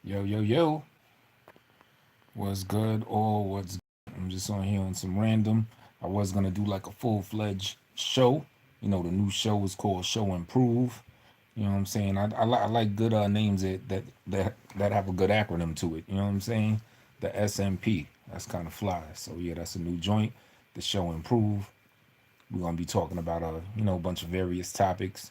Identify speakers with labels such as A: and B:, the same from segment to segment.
A: Yo, yo, yo. What's good or what's good? I'm just on here on some random. I was gonna do like a full-fledged show. The new show is called Show Improve. You know what I'm saying? I like good names that have a good acronym to it. You know what I'm saying? The SMP. That's kind of fly. So yeah, that's a new joint. The Show Improve. We're gonna be talking about a bunch of various topics.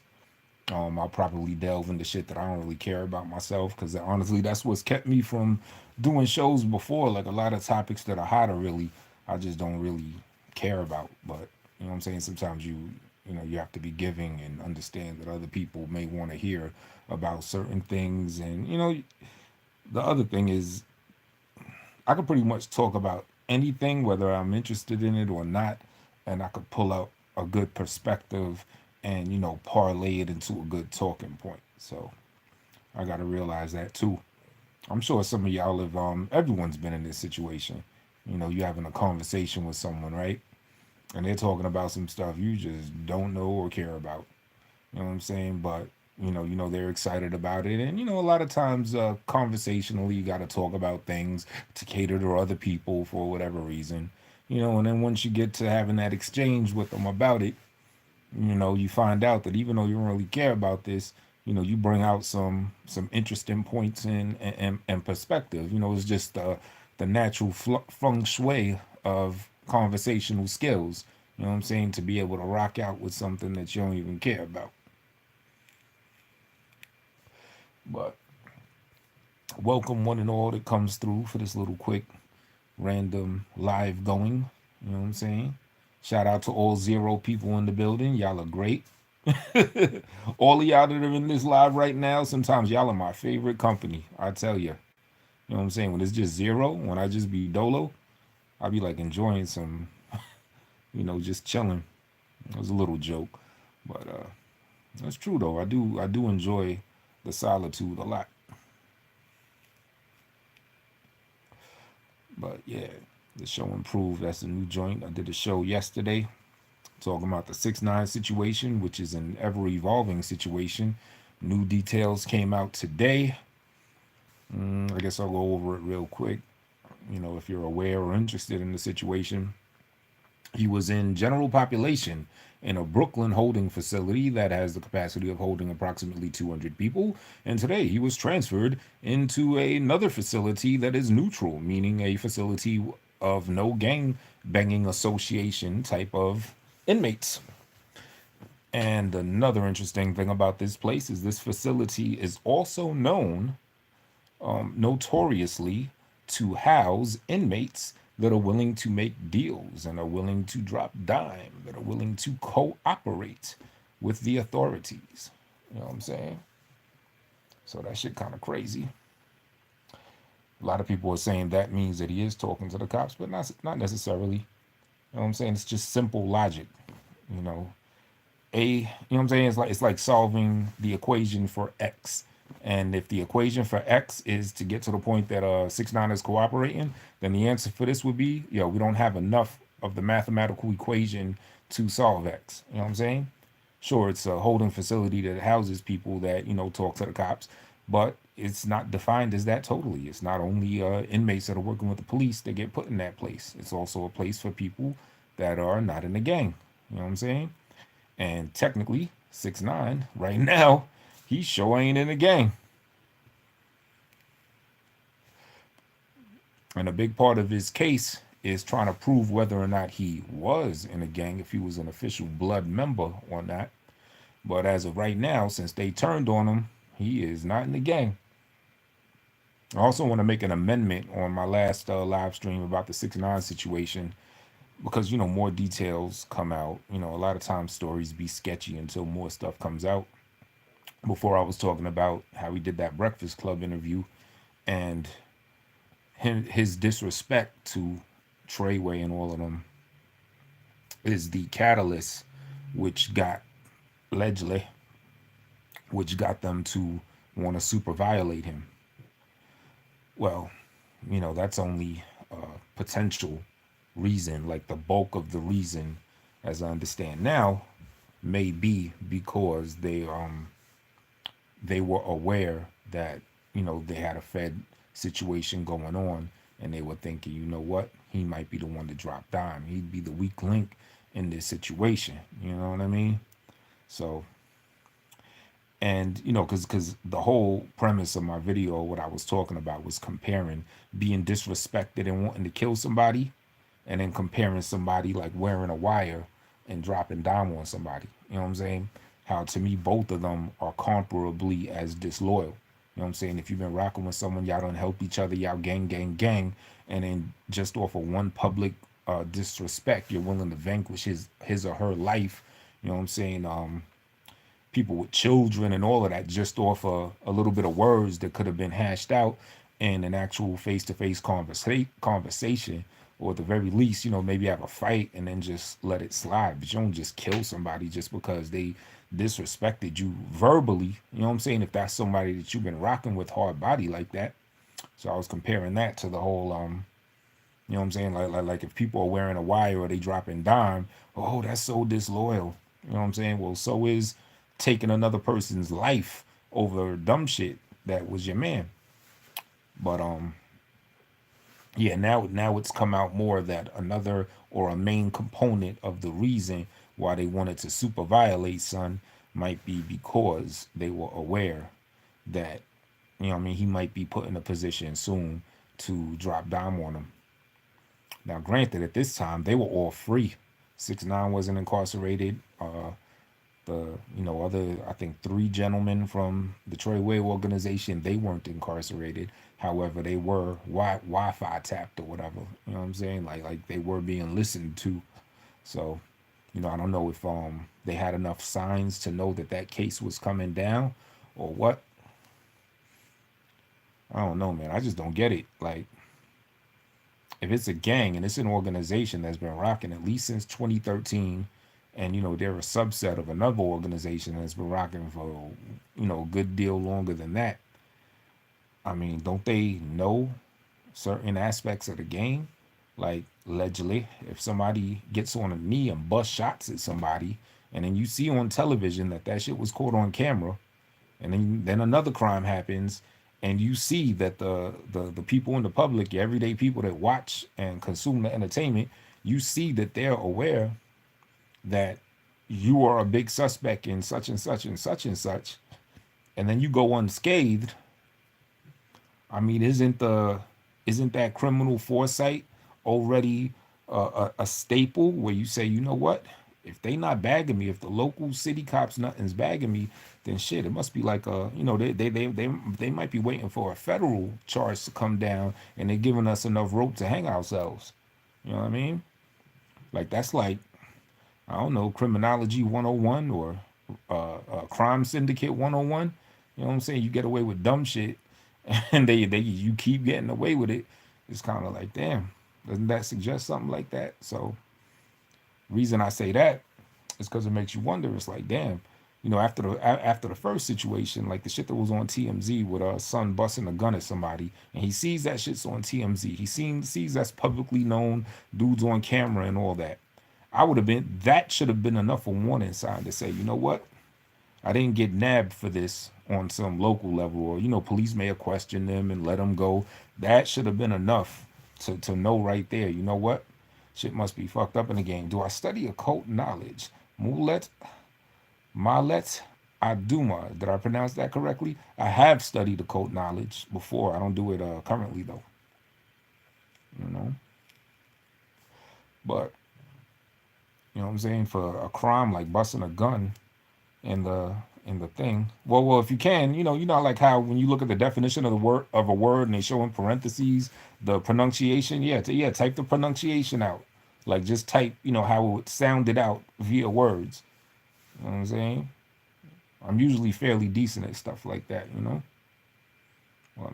A: I'll probably delve into shit that I don't really care about myself because honestly, that's what's kept me from doing shows before. Like a lot of topics that are hotter, really, I just don't really care about. But you know what I'm saying? Sometimes you have to be giving and understand that other people may want to hear about certain things. And the other thing is, I could pretty much talk about anything, whether I'm interested in it or not, and I could pull out a good perspective and parlay it into a good talking point. So I got to realize that too. I'm sure some of y'all have everyone's been in this situation. You having a conversation with someone, right? And they're talking about some stuff you just don't know or care about. You know what I'm saying? But they're excited about it, and a lot of times, conversationally, you got to talk about things to cater to other people for whatever reason. And then once you get to having that exchange with them about it, you find out that even though you don't really care about this, you bring out some interesting points and perspective. It's just the natural feng shui of conversational skills. You know what I'm saying? To be able to rock out with something that you don't even care about. But welcome one and all that comes through for this little quick random live going. You know what I'm saying? Shout out to all 0 people in the building. Y'all are great. All of y'all that are in this live right now, sometimes y'all are my favorite company. I tell you. You know what I'm saying? When it's just 0, when I just be dolo, I'll be like enjoying some, just chilling. It was a little joke. But that's true though. I do enjoy the solitude a lot. But yeah, the show improved. That's a new joint. I did a show yesterday talking about the 6ix9ine situation, which is an ever evolving situation. New details came out today. I guess I'll go over it real quick. If you're aware or interested in the situation, he was in general population in a Brooklyn holding facility that has the capacity of holding approximately 200 people. And today he was transferred into another facility that is neutral, meaning a facility of no gang banging association type of inmates. And another interesting thing about this place is this facility is also known notoriously to house inmates that are willing to make deals and are willing to drop dime, that are willing to cooperate with the authorities. You know what I'm saying? So that shit kind of crazy. A lot of people are saying that means that he is talking to the cops, but not necessarily. You know what I'm saying? It's just simple logic. You know, you know what I'm saying? It's like solving the equation for X. And if the equation for X is to get to the point that 6ix9ine is cooperating, then the answer for this would be, we don't have enough of the mathematical equation to solve X. You know what I'm saying? Sure, it's a holding facility that houses people that, talk to the cops, but it's not defined as that totally. It's not only inmates that are working with the police that get put in that place. It's also a place for people that are not in the gang. You know what I'm saying? And technically, 6ix9ine right now, he sure ain't in the gang. And a big part of his case is trying to prove whether or not he was in a gang, if he was an official blood member or not. But as of right now, since they turned on him, he is not in the gang. I also want to make an amendment on my last live stream about the 6ix9ine situation because more details come out. A lot of times stories be sketchy until more stuff comes out. Before I was talking about how he did that Breakfast Club interview and his disrespect to Treyway and all of them is the catalyst which got allegedly which got them to want to super violate him. Well, that's only a potential reason. Like the bulk of the reason, as I understand now, may be because they were aware that they had a Fed situation going on, and they were thinking, you know what, he might be the one to drop dime. He'd be the weak link in this situation. You know what I mean? So, and because the whole premise of my video, what I was talking about, was comparing being disrespected and wanting to kill somebody, and then comparing somebody like wearing a wire and dropping dime on somebody. You know what I'm saying? How to me both of them are comparably as disloyal. You know what I'm saying? If you've been rocking with someone, y'all don't help each other, y'all gang, and then just off of one public disrespect, you're willing to vanquish his or her life. You know what I'm saying? People with children and all of that, just off a little bit of words that could have been hashed out in an actual face-to-face conversation, or at the very least, maybe have a fight and then just let it slide. But you don't just kill somebody just because they disrespected you verbally. You know what I'm saying? If that's somebody that you've been rocking with hard body like that. So I was comparing that to the whole you know what I'm saying? Like if people are wearing a wire or they dropping dime, oh, that's so disloyal. You know what I'm saying? Well, so is taking another person's life over dumb shit that was your man. But yeah, now it's come out more that another, or a main component of the reason why they wanted to super violate son might be because they were aware that, what I mean, he might be put in a position soon to drop dime on him. Now, granted, at this time they were all free. 6ix9ine wasn't incarcerated. The other, I think, three gentlemen from the Troy Way organization, they weren't incarcerated. However, they were Wi-Fi tapped or whatever. You know what I'm saying? Like they were being listened to. So, I don't know if they had enough signs to know that that case was coming down or what. I don't know, man. I just don't get it. Like, if it's a gang and it's an organization that's been rocking at least since 2013, and they're a subset of another organization that's been rocking for a good deal longer than that, I mean, don't they know certain aspects of the game? Like, allegedly, if somebody gets on a knee and bust shots at somebody, and then you see on television that that shit was caught on camera, and then another crime happens, and you see that the people in the public, your everyday people that watch and consume the entertainment, you see that they're aware that you are a big suspect in such and such and such and such, and then you go unscathed. I mean, isn't that criminal foresight already a staple where you say, you know what? If they not bagging me, if the local city cops nothing's bagging me, then shit, it must be like they might be waiting for a federal charge to come down, and they're giving us enough rope to hang ourselves. You know what I mean? Like that's like, I don't know, criminology 101 or crime syndicate 101. You know what I'm saying? You get away with dumb shit, and they you keep getting away with it. It's kind of like, damn, doesn't that suggest something like that? So reason I say that is because it makes you wonder. It's like, damn, after the first situation, like the shit that was on TMZ with a son busting a gun at somebody, and he sees that shit's on TMZ. He sees that's publicly known, dudes on camera and all that. That should have been enough of a warning sign to say, you know what? I didn't get nabbed for this on some local level, or, police may have questioned them and let them go. That should have been enough to know right there, you know what? Shit must be fucked up in the game. Do I study occult knowledge? Mulet, Malet Aduma. Did I pronounce that correctly? I have studied occult knowledge before. I don't do it currently, though. You know? But, you know what I'm saying? For a crime like busting a gun, in the thing. Well, if you can, like how when you look at the definition of the word of a word and they show in parentheses the pronunciation. Yeah, type the pronunciation out. Like just type, how it sounded out via words. You know what I'm saying? I'm usually fairly decent at stuff like that. But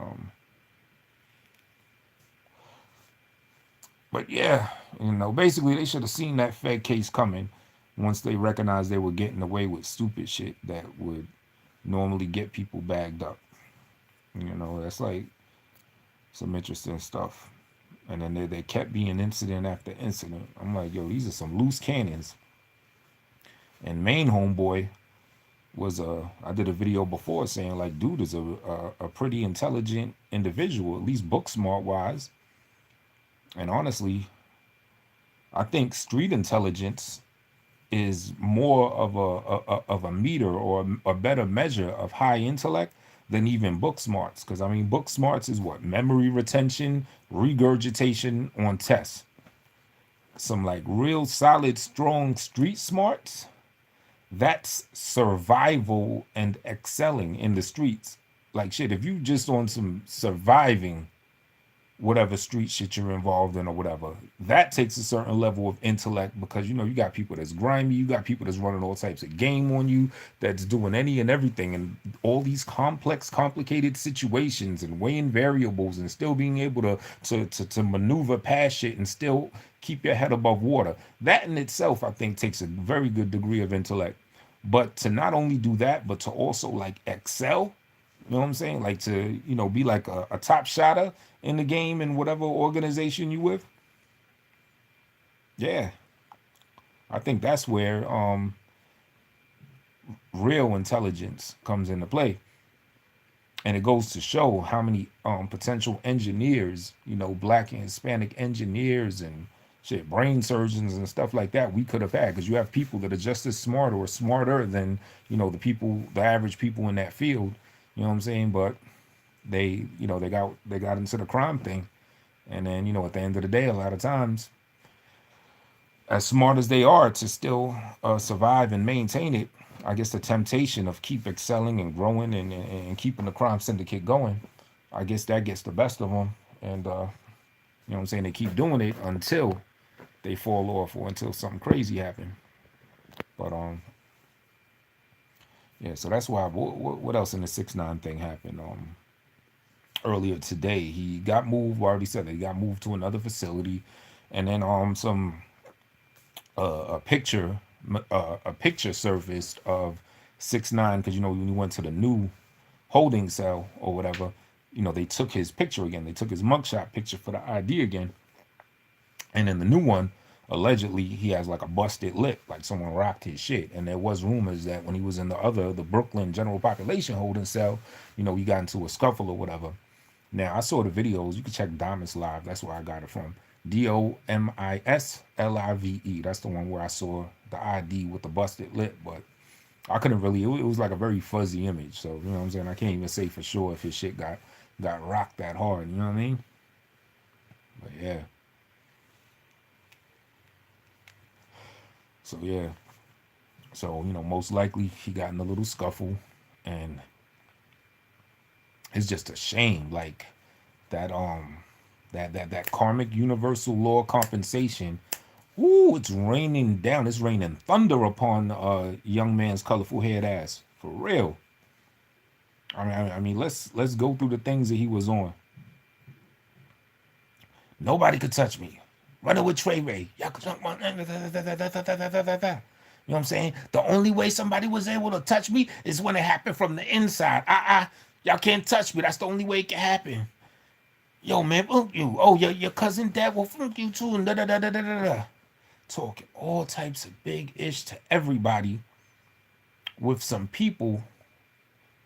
A: but yeah, basically they should have seen that Fed case coming once they recognized they were getting away with stupid shit that would normally get people bagged up. That's like some interesting stuff. And then they kept being incident after incident. I'm like, yo, these are some loose cannons. And main homeboy, was I did a video before saying like, dude is a pretty intelligent individual, at least book smart wise. And honestly, I think street intelligence is more of a meter or a better measure of high intellect than even book smarts. Because I mean, book smarts is what? Memory retention, regurgitation on tests. Some like real solid, strong street smarts, that's survival and excelling in the streets. Like shit, if you just on some surviving whatever street shit you're involved in or whatever, that takes a certain level of intellect, because you know you got people that's grimy, you got people that's running all types of game on you, that's doing any and everything, and all these complex complicated situations and weighing variables and still being able to maneuver past shit and still keep your head above water. That in itself I think takes a very good degree of intellect. But to not only do that, but to also like excel, you know what I'm saying? Like to, you know, be like a top shotter in the game in whatever organization you with. Yeah. I think that's where real intelligence comes into play. And it goes to show how many potential engineers, you know, black and Hispanic engineers and shit, brain surgeons and stuff like that we could have had, because you have people that are just as smart or smarter than, you know, the average people in that field. You know what I'm saying? But they, you know, they got into the crime thing. And then, you know, at the end of the day, a lot of times, as smart as they are to still survive and maintain it, I guess the temptation of keep excelling and growing and keeping the crime syndicate going, I guess that gets the best of them. And, you know what I'm saying? They keep doing it until they fall off or until something crazy happens. But, yeah, so that's why, what else in the 6ix9ine thing happened? Earlier today, he got moved. I already said that he got moved to another facility. And then, some a picture surfaced of 6ix9ine, because you know when he went to the new holding cell or whatever, you know they took his picture again. They took his mugshot picture for the ID again, and in the new one, allegedly he has like a busted lip, like someone rocked his shit. And there was rumors that when he was in the Brooklyn general population holding cell, you know, he got into a scuffle or whatever. Now I saw the videos. You can check Diamonds Live. That's where I got it from. DOMISLIVE. That's the one where I saw the ID with the busted lip, but I couldn't really. It was like a very fuzzy image. So you know what I'm saying. I can't even say for sure if his shit got rocked that hard. You know what I mean? But yeah. So yeah. So you know, most likely he got in a little scuffle, and it's just a shame. Like that that karmic universal law of compensation. Ooh, it's raining down. It's raining thunder upon young man's colorful head ass. For real. I mean, let's go through the things that he was on. Nobody could touch me. Running with Trey Ray. Y'all could jump on. You know what I'm saying? The only way somebody was able to touch me is when it happened from the inside. Y'all can't touch me. That's the only way it can happen. Yo, man, fuck you. Oh, your cousin dad will fuck you too. And da da da da da da da. Talking all types of big ish to everybody with some people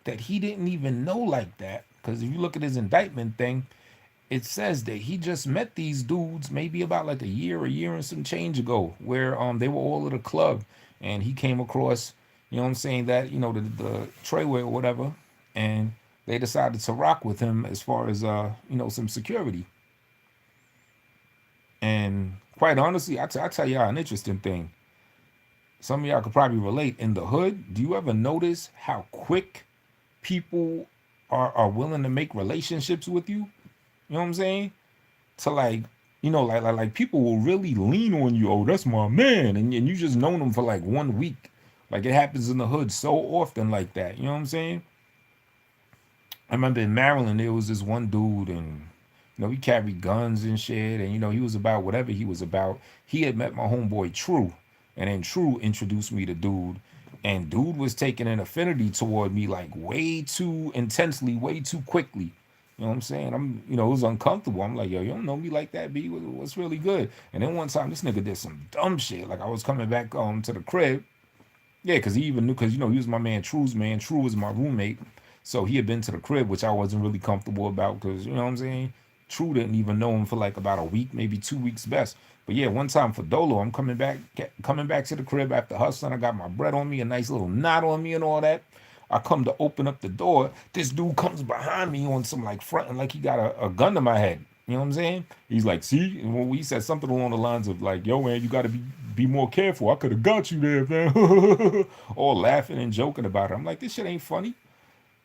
A: that he didn't even know like that. Because if you look at his indictment thing, it says that he just met these dudes maybe about like a year and some change ago, where they were all at a club, and he came across, you know what I'm saying, that, you know, the Treyway or whatever, and they decided to rock with him as far as you know, some security. And quite honestly, I tell y'all an interesting thing. Some of y'all could probably relate. In the hood, do you ever notice how quick people are willing to make relationships with you? You know what I'm saying? To like, you know, like people will really lean on you. Oh, that's my man, and you just known them for like 1 week. Like it happens in the hood so often like that. You know what I'm saying? I remember in Maryland there was this one dude, and you know he carried guns and shit, and you know he was about whatever he was about. He had met my homeboy True, and then True introduced me to dude, and dude was taking an affinity toward me like way too intensely, way too quickly. You know what I'm saying? You know, it was uncomfortable. I'm like, yo, you don't know me like that, B. What's really good? And then one time, this nigga did some dumb shit. Like I was coming back to the crib, Yeah, because he even knew, because he was my man True's man. True was my roommate, so he had been to the crib, which I wasn't really comfortable about, because you know what I'm saying. True didn't even know him for like about a week, maybe 2 weeks best. But yeah, one time for Dolo, I'm coming back to the crib after hustling. I got my bread on me, a nice little knot on me, and all that. I come to open up the door. This dude comes behind me on some like fronting like he got a gun to my head. You know what I'm saying? He's like, see, and when we said something along the lines of like, yo, man, you got to be more careful. I could have got you there, man. All laughing and joking about it. I'm like, this shit ain't funny.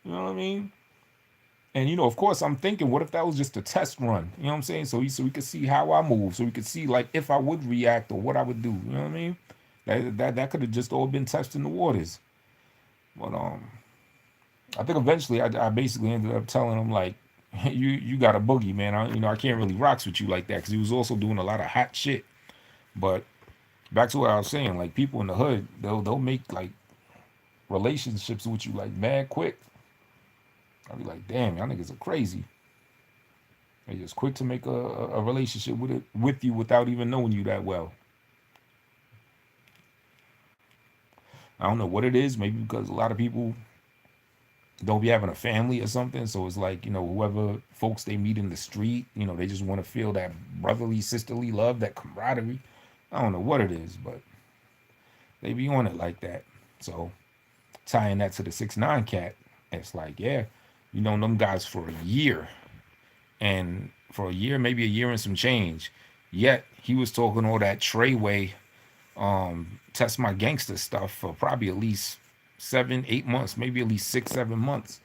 A: You know what I mean? And of course, I'm thinking, what if that was just a test run? You know what I'm saying? So we could see how I move, so we could see like if I would react or what I would do. You know what I mean? That could have just all been testing the waters. But I think eventually I basically ended up telling him like, you got a boogie, man. I can't really rocks with you like that, because he was also doing a lot of hot shit. But back to what I was saying, like people in the hood, they'll make like relationships with you like mad quick. I'll be like, damn, y'all niggas are crazy. They just quick to make a relationship with you without even knowing you that well. I don't know what it is. Maybe because a lot of people don't be having a family or something. So it's like, whoever folks they meet in the street, they just want to feel that brotherly, sisterly love, that camaraderie. I don't know what it is, but they be on it like that. So tying that to the 6ix9ine cat, it's like, yeah, them guys for a year. And for a year, maybe a year and some change. Yet he was talking all that Treyway, test my gangster stuff for probably at least 7, 8 months, maybe at least 6, 7 months.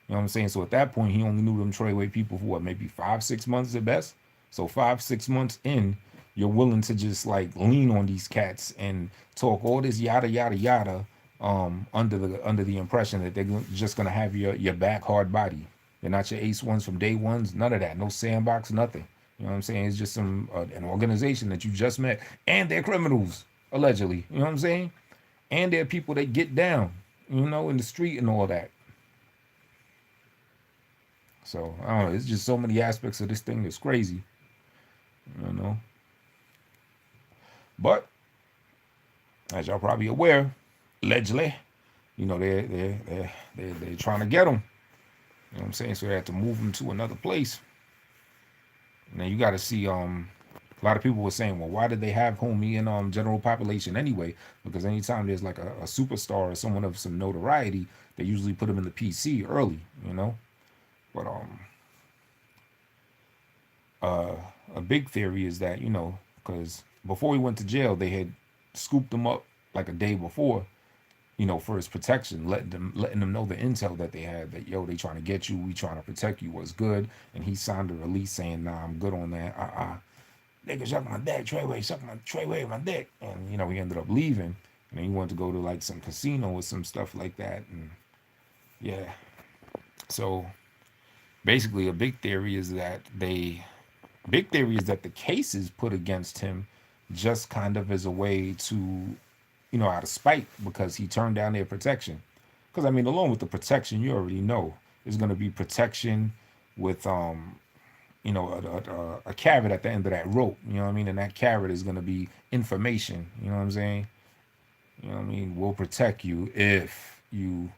A: You know what I'm saying? So at that point, he only knew them Treyway people for what, maybe 5, 6 months at best. So 5, 6 months in, you're willing to just like lean on these cats and talk all this yada yada yada, under the impression that they're just gonna have your back hard body. They're not your ace ones from day ones. None of that. No sandbox. Nothing. You know what I'm saying? It's just an organization that you just met, and they're criminals allegedly. You know what I'm saying? And they're people that get down, in the street and all that. So I don't know. It's just so many aspects of this thing that's crazy. You know. But as y'all probably aware, allegedly, they're trying to get them. You know what I'm saying? So they have to move them to another place. Now you got to see. A lot of people were saying, well, why did they have homie in general population anyway? Because anytime there's like a superstar or someone of some notoriety, they usually put them in the PC early. But a big theory is that because before he went to jail, they had scooped him up like a day before, for his protection, letting them know the intel that they had, that yo, they trying to get you, we trying to protect you, what's good. And he signed a release saying, nah, I'm good on that. Nigga suck my dick, Treyway my dick. And he ended up leaving. And then he wanted to go to like some casino or some stuff like that. And yeah. So basically a big theory is that the cases put against him just kind of as a way to, out of spite, because he turned down their protection. Because I mean, along with the protection, you already know there's going to be protection with a carrot at the end of that rope. You know what I mean? And that carrot is going to be information. You know what I'm saying? You know what I mean? We'll protect you if you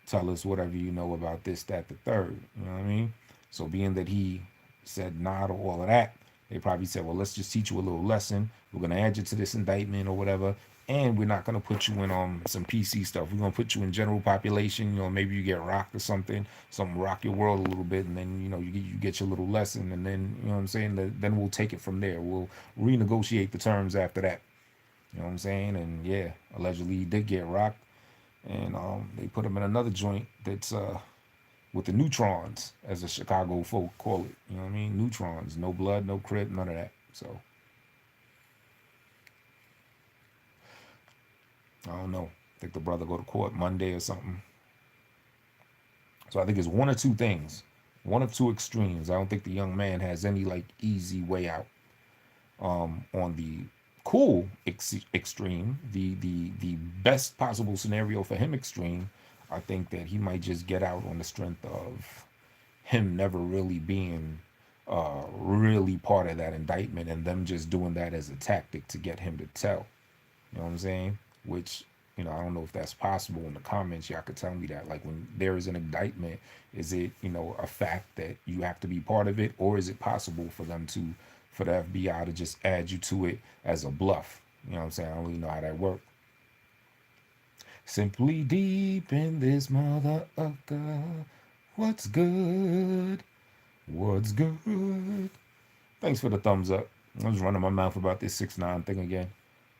A: tell us whatever you know about this, that, the third. You know what I mean? So being that he said nah to all of that, they probably said, well, let's just teach you a little lesson. We're gonna add you to this indictment or whatever, and we're not gonna put you in some PC stuff. We're gonna put you in general population. Maybe you get rocked or something rock your world a little bit, and then you get your little lesson, and then you know what I'm saying. Then we'll take it from there. We'll renegotiate the terms after that. You know what I'm saying? And yeah, allegedly he did get rocked, and they put him in another joint that's with the neutrons, as the Chicago folk call it. You know what I mean? Neutrons, no blood, no crib, none of that. So I don't know. I think the brother go to court Monday or something. So I think it's one or two things, one of two extremes. I don't think the young man has any like easy way out. On the cool extreme, the best possible scenario for him extreme, I think that he might just get out on the strength of him never really being really part of that indictment, and them just doing that as a tactic to get him to tell. You know what I'm saying? Which I don't know if that's possible. In the comments, y'all could tell me that. Like when there is an indictment, is it, a fact that you have to be part of it, or is it possible for them to, for the FBI to just add you to it as a bluff? You know what I'm saying? I don't really know how that works. Simply deep in this motherfucker. What's good? What's good? Thanks for the thumbs up. I was running my mouth about this 6ix9ine thing again.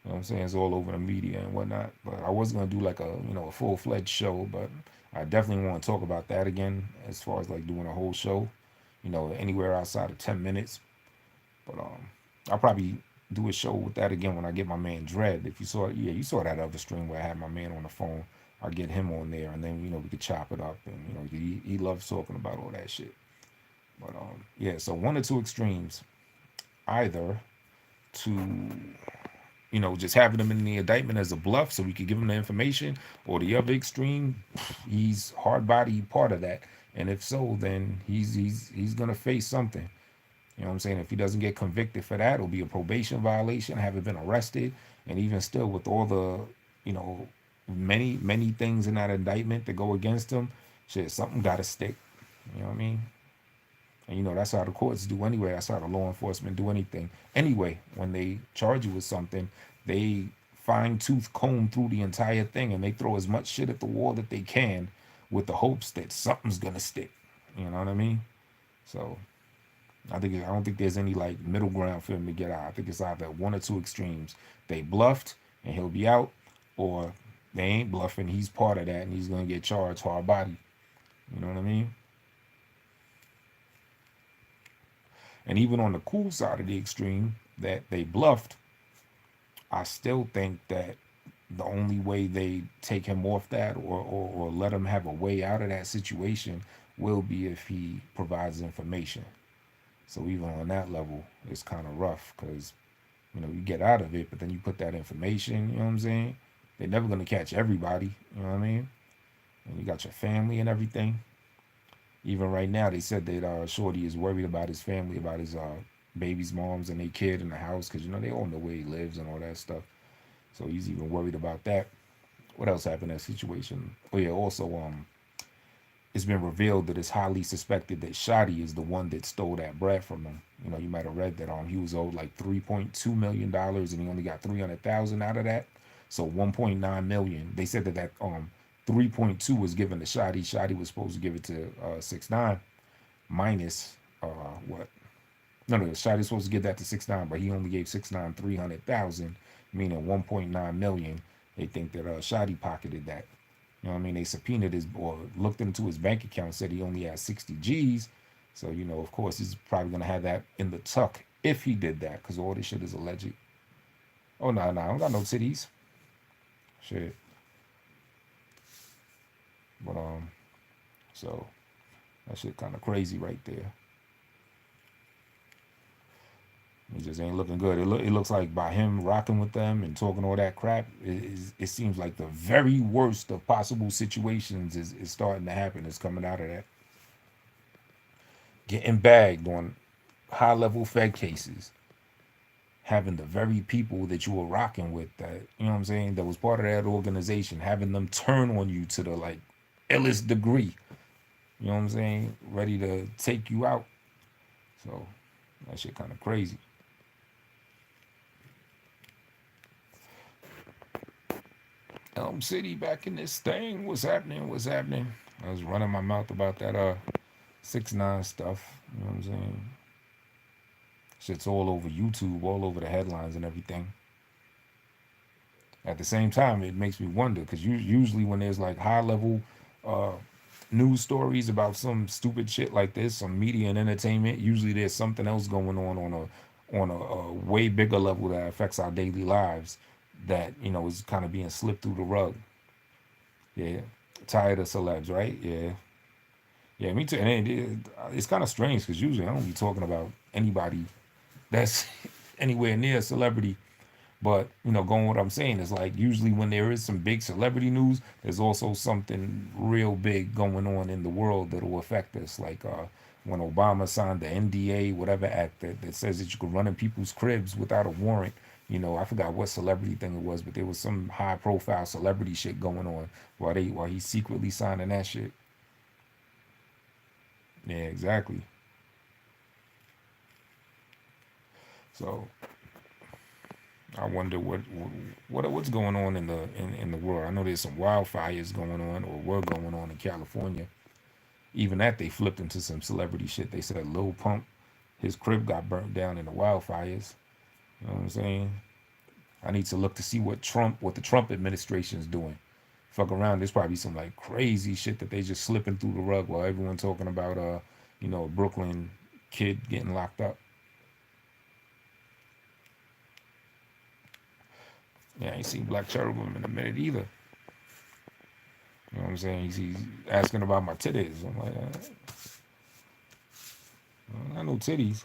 A: You know what I'm saying? It's all over the media and whatnot. But I was gonna do like a full-fledged show, but I definitely want to talk about that again as far as like doing a whole show, anywhere outside of 10 minutes. But I'll probably do a show with that again when I get my man Dread. If you saw, yeah, you saw that other stream where I had my man on the phone. I'll get him on there, and then we could chop it up, and he loves talking about all that shit. But yeah, so one or two extremes, either to just having him in the indictment as a bluff so we could give him the information, or the other extreme, he's hard body part of that, and if so, then he's gonna face something. You know what I'm saying? If he doesn't get convicted for that, it'll be a probation violation, haven't been arrested, and even still, with all the, many things in that indictment that go against him, shit, something got to stick. You know what I mean? And that's how the courts do anyway. That's how the law enforcement do anything. Anyway, when they charge you with something, they fine tooth comb through the entire thing and they throw as much shit at the wall that they can with the hopes that something's gonna stick. You know what I mean? So I don't think there's any like middle ground for him to get out. I think it's either one or two extremes. They bluffed and he'll be out, or they ain't bluffing. He's part of that and he's gonna get charged hard body. You know what I mean? And even on the cool side of the extreme that they bluffed, I still think that the only way they take him off that, or let him have a way out of that situation, will be if he provides information. So even on that level, it's kind of rough because, you get out of it, but then you put that information, you know what I'm saying? They're never going to catch everybody, you know what I mean? And you got your family and everything. Even right now, they said that Shorty is worried about his family, about his baby's moms and their kid in the house, because they all know where he lives and all that stuff. So he's even worried about that. What else happened in that situation? Oh yeah, also it's been revealed that it's highly suspected that Shotty is the one that stole that bread from him. You might have read that he was owed like $3.2 million and he only got 300,000 out of that. So 1.9 million. They said that 3.2 was given to Shotty. Shotty was supposed to give it to 6ix9ine minus what? No, Shotty's supposed to give that to 6ix9ine, but he only gave 6ix9ine 300,000, meaning 1.9 million. They think that Shotty pocketed that. You know what I mean? They subpoenaed his, or looked into his bank account, said he only had 60 G's. So, of course, he's probably going to have that in the tuck if he did that, because all this shit is alleged. Oh, no, I don't got no titties. Shit. But, so that shit kind of crazy right there. It just ain't looking good. It looks like by him rocking with them and talking all that crap, it seems like the very worst of possible situations is starting to happen. It's coming out of that. Getting bagged on high-level Fed cases. Having the very people that you were rocking with, that, you know what I'm saying, that was part of that organization, having them turn on you to the like illest degree. You know what I'm saying? Ready to take you out. So that shit kind of crazy. Elm City back in this thing. What's happening? What's happening? I was running my mouth about that 6ix9ine stuff. You know what I'm saying? Shit's all over YouTube, all over the headlines and everything. At the same time, it makes me wonder, because usually when there's like high level news stories about some stupid shit like this, some media and entertainment, usually there's something else going on a way bigger level that affects our daily lives, that is kind of being slipped through the rug. Yeah, tired of celebs, right? Yeah, yeah, me too. And it's kind of strange because usually I don't be talking about anybody that's anywhere near a celebrity. But going what I'm saying is, like, usually when there is some big celebrity news, there's also something real big going on in the world that will affect us. Like when Obama signed the NDA, whatever act that says that you can run in people's cribs without a warrant, I forgot what celebrity thing it was, but there was some high profile celebrity shit going on while he's secretly signing that shit. Yeah, exactly. So I wonder what's going on in the world. I know there's some wildfires going on or were going on in California. Even that they flipped into some celebrity shit. They said Lil Pump, his crib got burnt down in the wildfires. You know what I'm saying? I need to look to see what the Trump administration is doing. Fuck around, there's probably some like crazy shit that they just slipping through the rug while everyone talking about a Brooklyn kid getting locked up. Yeah, I ain't seen Black Cherubim in a minute either. You know what I'm saying? He's asking about my titties. I'm like, I got no titties.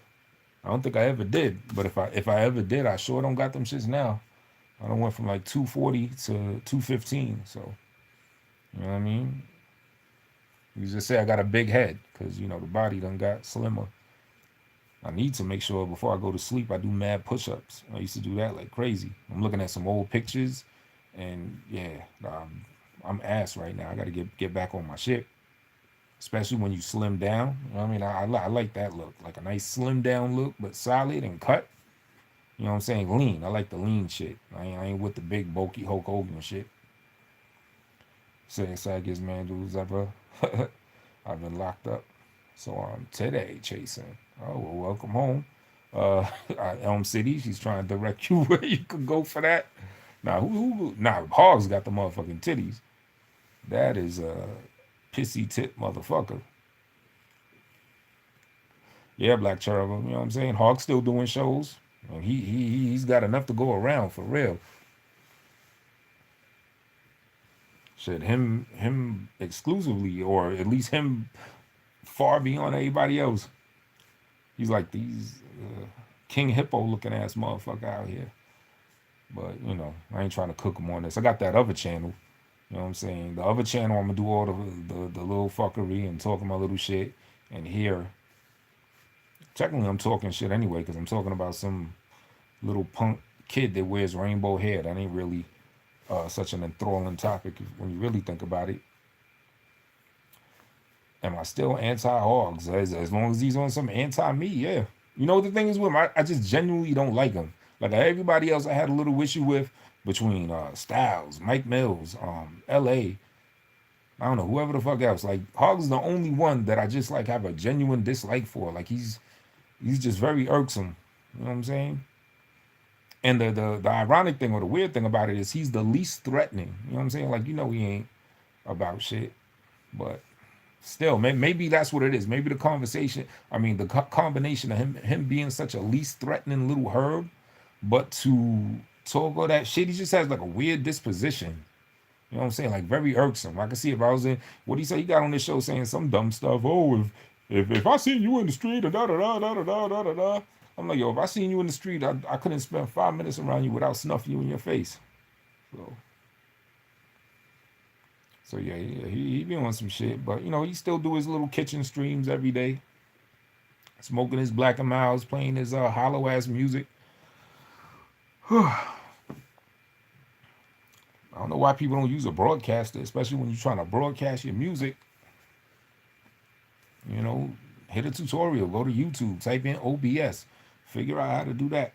A: I don't think I ever did. But if I ever did, I sure don't got them shits now. I don't went from like 240 to 215. So you know what I mean? You just say I got a big head because the body done got slimmer. I need to make sure before I go to sleep I do mad push-ups. I used to do that like crazy. I'm looking at some old pictures, and yeah, I'm ass right now. I got to get back on my shit, especially when you slim down. You know what I mean? I like that look, like a nice slim down look, but solid and cut. You know what I'm saying? Lean. I like the lean shit. I ain't with the big bulky Hulk Hogan shit. Saying Sagas man dudes ever. I've been locked up. So I'm today chasing. Oh well, welcome home. Elm City. She's trying to direct you where you could go for that. Now Hogs got the motherfucking titties. That is a pissy tit motherfucker. Yeah, Black Cherubim. You know what I'm saying? Hog's still doing shows. And he's got enough to go around for real. Shit, him exclusively, or at least him far beyond everybody else. He's like these King Hippo looking ass motherfucker out here. But I ain't trying to cook him on this. I got that other channel. You know what I'm saying? The other channel, I'm gonna do all the little fuckery and talking my little shit. And here, technically, I'm talking shit anyway because I'm talking about some little punk kid that wears rainbow hair. That ain't really such an enthralling topic when you really think about it. Am I still anti-hogs? As long as he's on some anti-me, yeah. You know what the thing is with him? I just genuinely don't like him. Like everybody else I had a little issue with between Styles, Mike Mills, LA, I don't know, whoever the fuck else. Like Hogs is the only one that I just like have a genuine dislike for. Like he's just very irksome. You know what I'm saying? And the ironic thing or the weird thing about it is he's the least threatening. You know what I'm saying? Like he ain't about shit. But still, maybe that's what it is. Maybe the conversation, I mean, the combination of him being such a least threatening little herb, but to talk all that shit, he just has like a weird disposition. You know what I'm saying? Like very irksome. I can see if I was in, what he say? He got on this show saying some dumb stuff. Oh, if I seen you in the street, da da da da da da da da da. I'm like, yo, if I seen you in the street, I couldn't spend 5 minutes around you without snuffing you in your face. So yeah, he be on some shit, but he still do his little kitchen streams every day, smoking his Black and Miles, playing his hollow ass music. I don't know why people don't use a broadcaster, especially when you're trying to broadcast your music. Hit a tutorial, go to YouTube, type in OBS, figure out how to do that.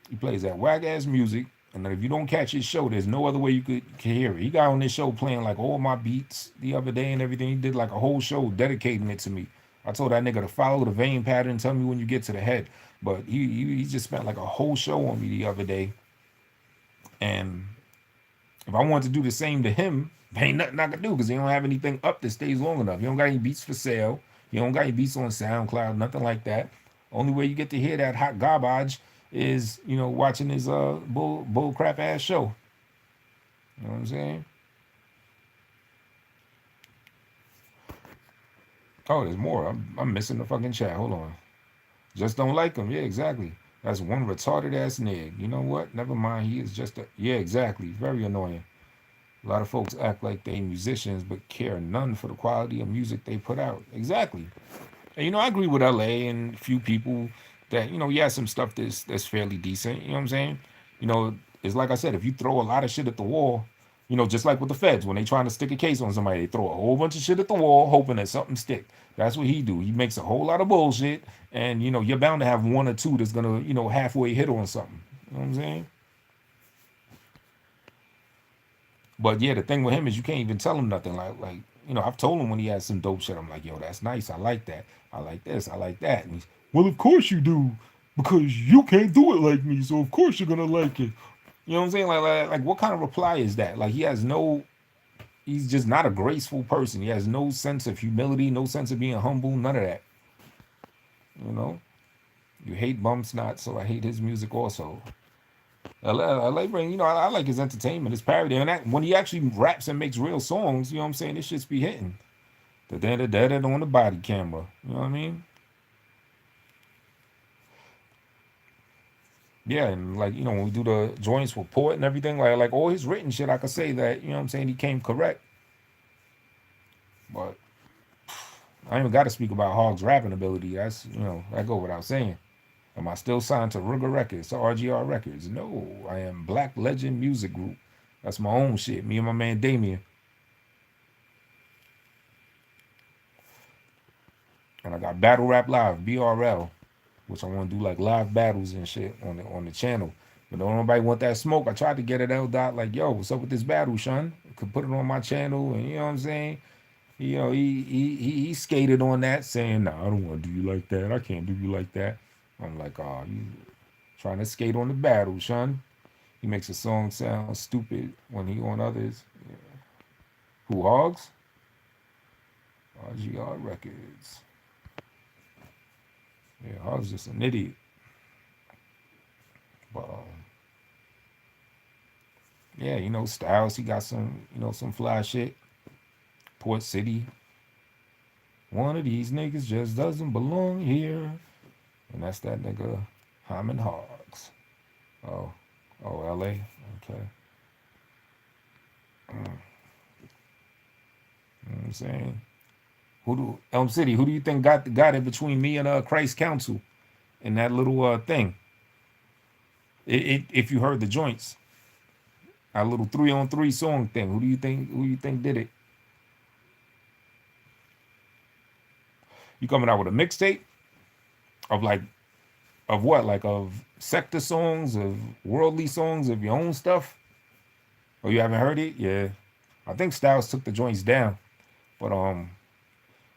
A: He plays that whack ass music. And then if you don't catch his show, there's no other way you can hear it. He got on this show playing like all my beats the other day and everything. He did like a whole show dedicating it to me. I told that nigga to follow the vein pattern, tell me when you get to the head. But he just spent like a whole show on me the other day. And if I wanted to do the same to him, there ain't nothing I can do because he don't have anything up that stays long enough. He don't got any beats for sale. He don't got any beats on SoundCloud, nothing like that. Only way you get to hear that hot garbage is, watching his bull crap ass show. You know what I'm saying? Oh, there's more. I'm missing the fucking chat. Hold on. Just don't like him. Yeah, exactly. That's one retarded ass nigga. You know what? Never mind. He is just a, yeah, exactly. Very annoying. A lot of folks act like they musicians but care none for the quality of music they put out. Exactly. And, I agree with LA and a few people that, he has some stuff that's fairly decent. You know what I'm saying? You know, it's like I said, if you throw a lot of shit at the wall, just like with the feds, when they trying to stick a case on somebody, they throw a whole bunch of shit at the wall, hoping that something stick. That's what he do. He makes a whole lot of bullshit, and you're bound to have one or two that's gonna, halfway hit on something. You know what I'm saying? But yeah, the thing with him is you can't even tell him nothing. Like I've told him when he has some dope shit, I'm like, yo, that's nice. I like that. I like this. I like that. And he's, well, of course you do, because you can't do it like me. So of course you're gonna like it. You know what I'm saying? Like what kind of reply is that? Like he has no. He's just not a graceful person. He has no sense of humility, no sense of being humble, none of that. You know. You hate Bum Snot, so I hate his music also. LA Brain, I like his entertainment, his parody, and that when he actually raps and makes real songs, you know what I'm saying? This shit's be hitting. The da on the body camera, you know what I mean? Yeah, and like when we do the joints report and everything, like all his written shit, I could say that what I'm saying, he came correct. But I ain't even got to speak about Hog's rapping ability. That's that go without saying. Am I still signed to Ruger Records, to RGR Records? No, I am Black Legend Music Group. That's my own shit. Me and my man Damien. And I got Battle Rap Live, BRL, which I want to do like live battles and shit on the channel. But don't nobody want that smoke. I tried to get it L dot like, yo, what's up with this battle, son? Could put it on my channel, and you know what I'm saying? He skated on that, saying, "Nah, I don't want to do you like that. I can't do you like that." I'm like, "Oh, you trying to skate on the battle, son?" He makes a song sound stupid when he on others. Who Hogs? RGR Records. Yeah, Hogs just an idiot. But yeah, Styles, he got some fly shit. Port City. One of these niggas just doesn't belong here. And that's that nigga Hyman Hogs. Oh, LA. Okay. You know what I'm saying? Who do Elm City, who do you think got it between me and Christ Council in that little thing? If you heard the joints, our little 3-on-3 song thing, who do you think did it? You coming out with a mixtape of like of what? Like of sector songs, of worldly songs, of your own stuff? Oh, you haven't heard it? Yeah. I think Styles took the joints down. But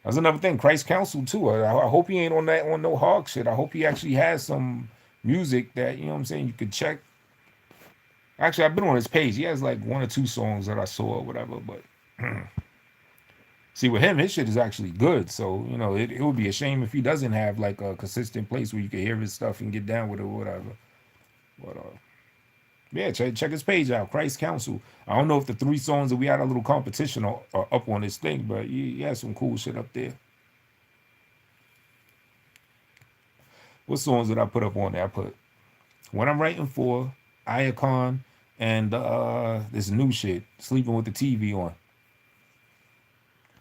A: that's another thing. Christ Council too. I hope he ain't on no hog shit. I hope he actually has some music that, what I'm saying, you could check. Actually, I've been on his page. He has like one or two songs that I saw or whatever. But see, with him, his shit is actually good. So, it would be a shame if he doesn't have like a consistent place where you can hear his stuff and get down with it or whatever. But yeah, check his page out, Christ Council. I don't know if the 3 songs that we had a little competition are up on this thing, but he has some cool shit up there. What songs did I put up on there? I put When I'm Writing For, Iacon, and this new shit, Sleeping with the TV On.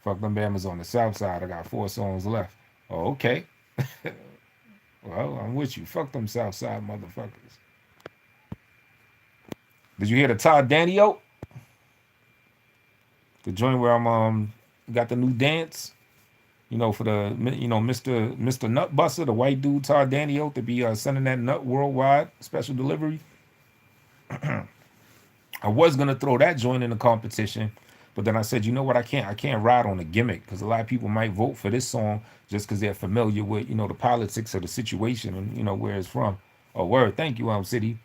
A: Fuck them Bammers on the South Side. I got 4 songs left. Oh, okay. Well, I'm with you. Fuck them South Side motherfuckers. Did you hear the Todd Danio? The joint where I'm got the new dance, for the Mr. Nutbuster, the white dude Todd Danio, to be sending that nut worldwide special delivery. I was gonna throw that joint in the competition, but then I said, you know what, I can't ride on a gimmick, because a lot of people might vote for this song just because they're familiar with the politics of the situation and where it's from. Oh, word, thank you, City.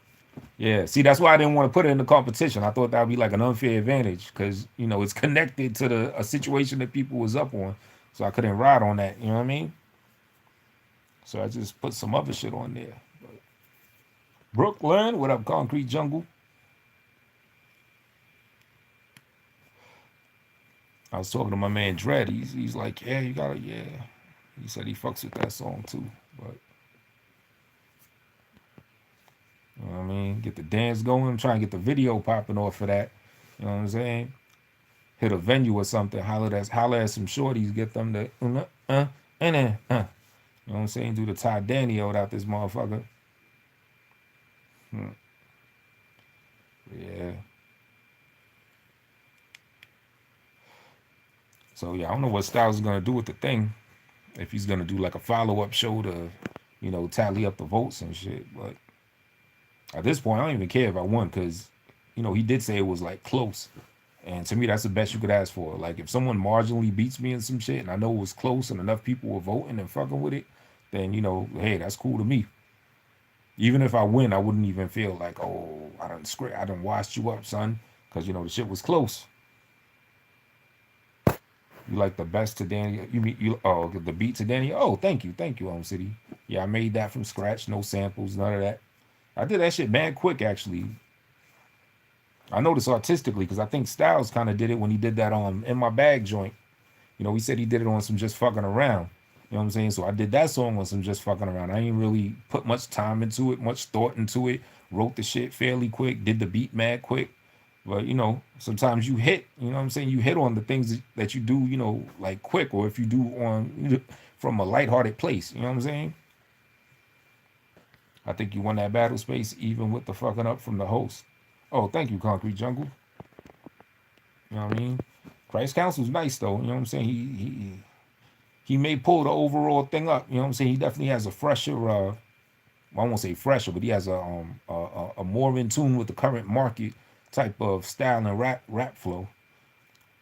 A: Yeah, see, that's why I didn't want to put it in the competition. I thought that would be like an unfair advantage, because it's connected to a situation that people was up on, so I couldn't ride on that. You know what I mean? So I just put some other shit on there. Brooklyn, what up, Concrete Jungle? I was talking to my man Dread. He's like, yeah, you gotta, yeah. He said he fucks with that song too, but you know what I mean? Get the dance going. I'm trying to get the video popping off for that. You know what I'm saying? Hit a venue or something. Holler at some shorties. Get them to And then, you know what I'm saying? Do the Ty Danny out this motherfucker. Yeah. So yeah, I don't know what Styles is gonna do with the thing. If he's gonna do like a follow-up show to, tally up the votes and shit. But at this point, I don't even care if I won because, he did say it was like close. And to me, that's the best you could ask for. Like if someone marginally beats me in some shit and I know it was close and enough people were voting and fucking with it, then hey, that's cool to me. Even if I win, I wouldn't even feel like, oh, I done washed you up, son, because the shit was close. You like the best to Danny? You mean the beat to Danny? Oh, thank you, City. Yeah, I made that from scratch, no samples, none of that. I did that shit mad quick actually. I noticed artistically because I think Styles kind of did it when he did that in my bag joint. He said he did it on some just fucking around. You know what I'm saying? So I did that song on some just fucking around. I ain't really put much time into it, much thought into it. Wrote the shit fairly quick, did the beat mad quick. But sometimes you hit, you know what I'm saying? You hit on the things that you do, like quick, or if you do on from a lighthearted place, you know what I'm saying? I think you won that battle space even with the fucking up from the host. Oh, thank you, Concrete Jungle. You know what I mean? Christ Council's nice though, you know what I'm saying? He may pull the overall thing up, you know what I'm saying? He definitely has a fresher I won't say fresher, but he has a more in tune with the current market type of style and rap flow.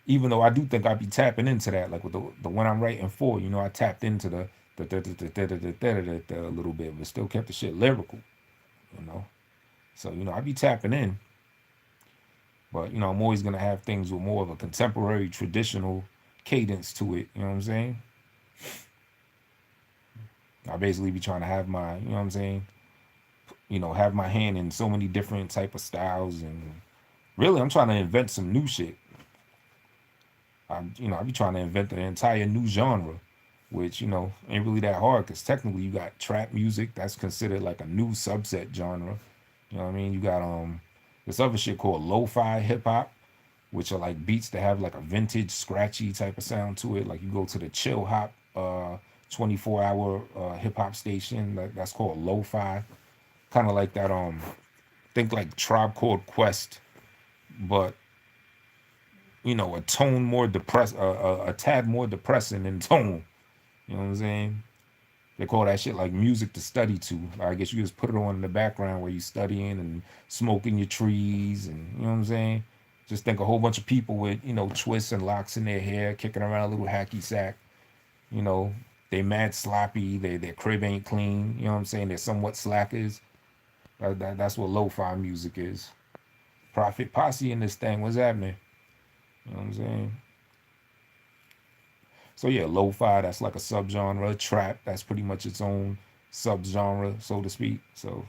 A: Even though I do think I'd be tapping into that, like with the one I'm writing for, I tapped into the a little bit, but still kept the shit lyrical, you know. So I'd be tapping in, but I'm always gonna have things with more of a contemporary, traditional cadence to it. You know what I'm saying? I basically be trying to have my, you know what I'm saying, have my hand in so many different type of styles, and really I'm trying to invent some new shit. I be trying to invent an entire new genre, which ain't really that hard because technically you got trap music that's considered like a new subset genre. You know what I mean? You got this other shit called lo-fi hip hop, which are like beats that have like a vintage scratchy type of sound to it. Like you go to the chill hop 24-hour hip hop station that's called lo-fi, kind of like that think like Tribe Called Quest, but a tone more a tad more depressing in tone. You know what I'm saying? They call that shit like music to study to. I guess you just put it on in the background where you studying and smoking your trees, and you know what I'm saying? Just think a whole bunch of people with, twists and locks in their hair, kicking around a little hacky sack. You know, they mad sloppy, their crib ain't clean, you know what I'm saying? They're somewhat slackers. That's what lo-fi music is. Prophet Posse in this thing, what's happening? You know what I'm saying? So yeah, lo-fi, that's like a subgenre. Trap, that's pretty much its own subgenre, so to speak. So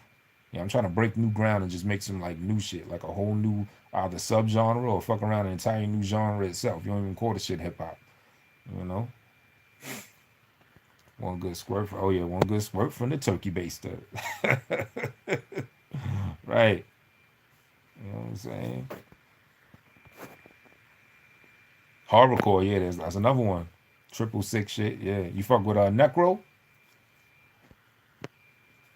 A: yeah, I'm trying to break new ground and just make some like new shit, like a whole new either subgenre or fuck around an entire new genre itself. You don't even call the shit hip hop, you know? One good squirt for, oh yeah, one good squirt from the turkey baster. Right. You know what I'm saying? Horrorcore, yeah, that's another one. 666 shit, yeah. You fuck with Necro?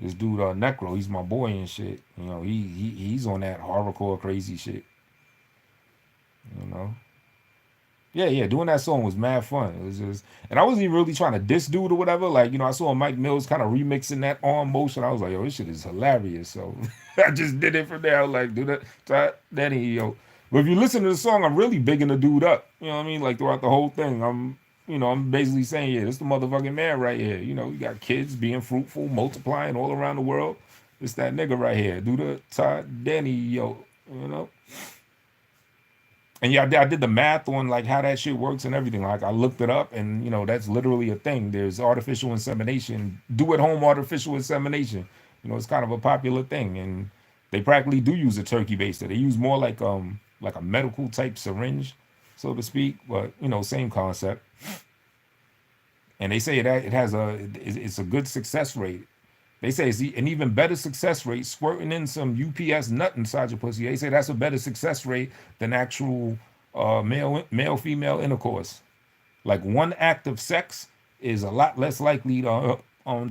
A: This dude Necro, he's my boy and shit. He's on that horrorcore crazy shit. You know. Yeah, yeah, doing that song was mad fun. It was just, and I wasn't even really trying to diss dude or whatever. Like, I saw Mike Mills kind of remixing that arm motion. I was like, yo, this shit is hilarious. So I just did it from there. I was like, do that, yo. But if you listen to the song, I'm really bigging the dude up. You know what I mean? Like throughout the whole thing, I'm basically saying, yeah, this the motherfucking man right here. You got kids being fruitful, multiplying all around the world. It's that nigga right here. Do the Todd Danny, yo. You know. And yeah, I did the math on like how that shit works and everything. Like I looked it up, and that's literally a thing. There's artificial insemination, do at home artificial insemination. It's kind of a popular thing, and they practically do use a turkey baster. They use more like a medical type syringe, so to speak, but same concept. And they say that it's a good success rate. They say it's an even better success rate squirting in some UPS nut inside your pussy. They say that's a better success rate than actual male female intercourse. Like one act of sex is a lot less likely to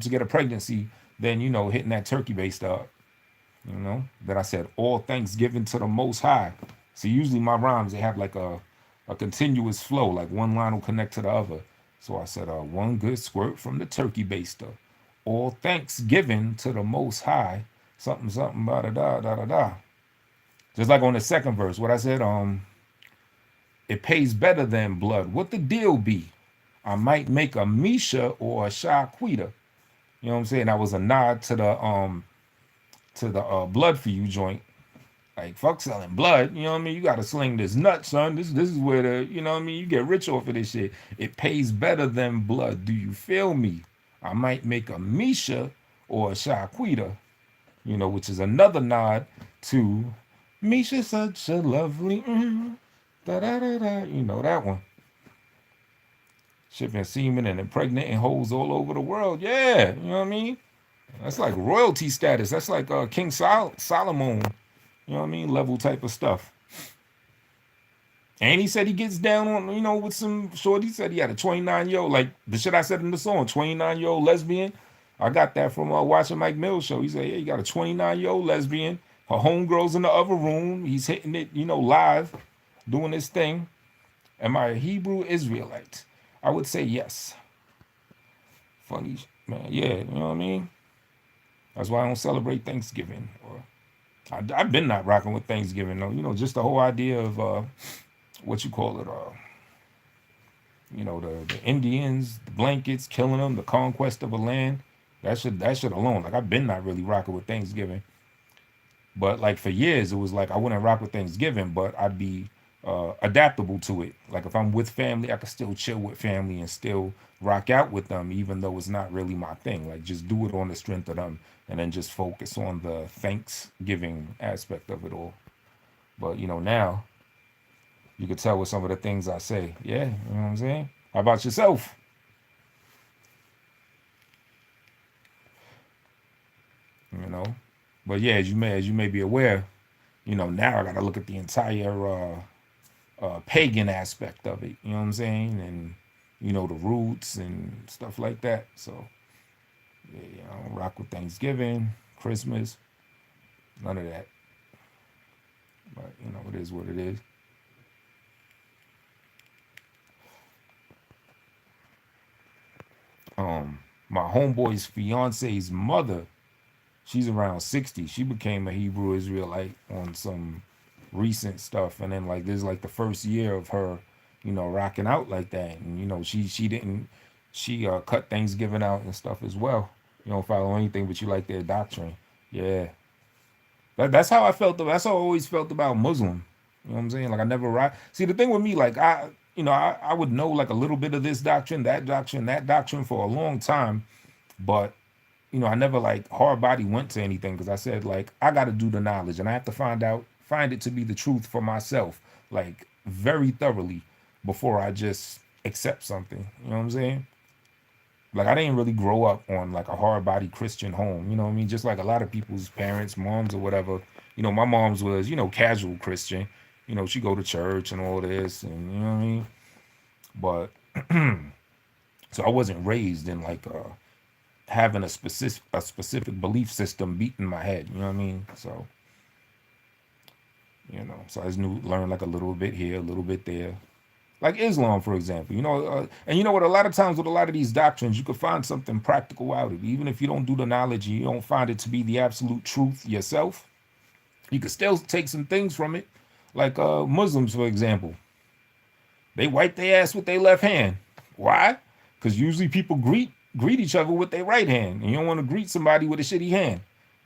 A: get a pregnancy than, hitting that turkey based up. That I said, all thanks given to the Most High. So usually my rhymes, they have like a continuous flow, like one line will connect to the other. So I said, one good squirt from the turkey baster. All thanks given to the Most High. Something, something, da da da da da. Just like on the second verse, what I said, it pays better than blood. What the deal be? I might make a Misha or a Shaquita. You know what I'm saying? That was a nod to the blood for you joint. Like, fuck selling blood, you know what I mean? You gotta sling this nut, son. This is where the, you know what I mean, you get rich off of this shit. It pays better than blood. Do you feel me? I might make a Misha or a Shaquita, which is another nod to Misha, such a lovely da da da da. You know that one. Shipping semen and impregnating hoes all over the world. Yeah, you know what I mean? That's like royalty status. That's like King Solomon, you know what I mean, level type of stuff. And he said he gets down on, with some short. He said he had a 29-year-old, like the shit I said in the song, 29-year-old lesbian. I got that from watching Mike Mills show. He said, yeah, he got a 29-year-old lesbian. Her homegirl's in the other room. He's hitting it, live, doing his thing. Am I a Hebrew Israelite? I would say yes. Funny, man. Yeah, you know what I mean? That's why I don't celebrate Thanksgiving. Or I've been not rocking with Thanksgiving, though. Just the whole idea of what you call it, the Indians, the blankets, killing them, the conquest of a land. That shit alone. Like, I've been not really rocking with Thanksgiving. But like for years, it was like I wouldn't rock with Thanksgiving, but I'd be adaptable to it. Like if I'm with family, I could still chill with family and still rock out with them, even though it's not really my thing. Like just do it on the strength of them, and then just focus on the Thanksgiving aspect of it all. But now you could tell with some of the things I say. Yeah, you know what I'm saying? How about yourself? You know. But yeah, as you may be aware, now I gotta look at the entire pagan aspect of it. You know what I'm saying? And the roots and stuff like that. So yeah, I don't rock with Thanksgiving, Christmas, none of that. But it is what it is. My homeboy's fiance's mother, she's around 60. She became a Hebrew Israelite on some recent stuff, and then like this is like the first year of her, rocking out like that. And she didn't she cut Thanksgiving out and stuff as well. You don't follow anything, but you like their doctrine. Yeah, that's how I felt. That's how I always felt about Muslim. You know what I'm saying? Like I never rock. See, the thing with me, like I would know like a little bit of this doctrine, that doctrine for a long time, but I never like hard body went to anything because I said like I got to do the knowledge and I have to find it to be the truth for myself, like very thoroughly before I just accept something. You know what I'm saying? Like I didn't really grow up on like a hard body Christian home. You know what I mean? Just like a lot of people's parents, moms or whatever. My mom's was casual Christian. She go to church and all this, and you know what I mean. But so I wasn't raised in like having a specific belief system beat in my head. You know what I mean? So so I just learn like a little bit here, a little bit there. Like Islam, for example, and you know what? A lot of times with a lot of these doctrines, you could find something practical out of it. Even if you don't do the knowledge and you don't find it to be the absolute truth yourself, you could still take some things from it. Like Muslims, for example, they wipe their ass with their left hand. Why? Because usually people greet each other with their right hand, and you don't want to greet somebody with a shitty hand.